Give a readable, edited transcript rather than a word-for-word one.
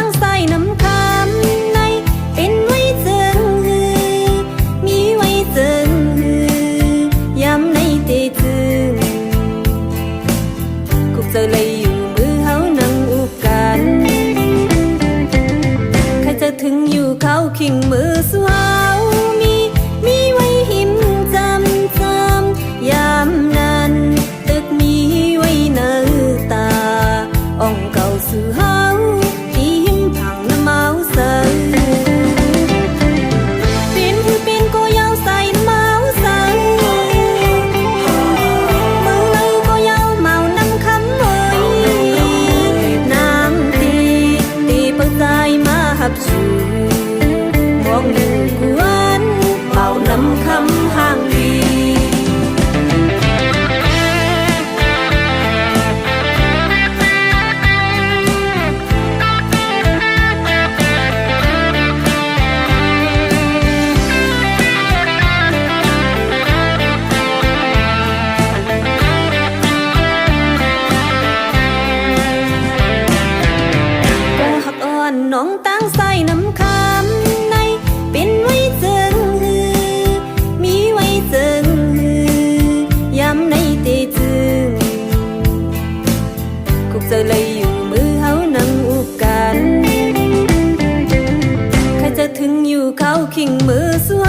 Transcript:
งใส่น้ำคำในเป็นไว้เจิงฮือมีไว้เจิงฮือยำในเตจึงกุกเจอเลยอยู่มือเฮานั่งอุบกันใครจะถึงอยู่เขาขิงมือสวาวมีไว้หิมจำยามนั้นตึกมีไว้เนื้อตาอ่องเก่าสู่เฮาที่หิมผังน้ำเมาเสยเป็นก็ยาวใส่น้ำเมาเสยมือเลยก็ยาวเมาน้ำคำเมยน้ำตีเปิดใจมาหับชูมองดูกวนเมาน้ำคำห่างดีน้องตั้งใส่น้ำคำในเป็นไว้เจิงฮือมีไว้เจิงฮือยำในเตจึงกุกเจอเลยอยู่มือเฮานั่งอุบกันใครจะถึงอยู่เขาขิงมือสว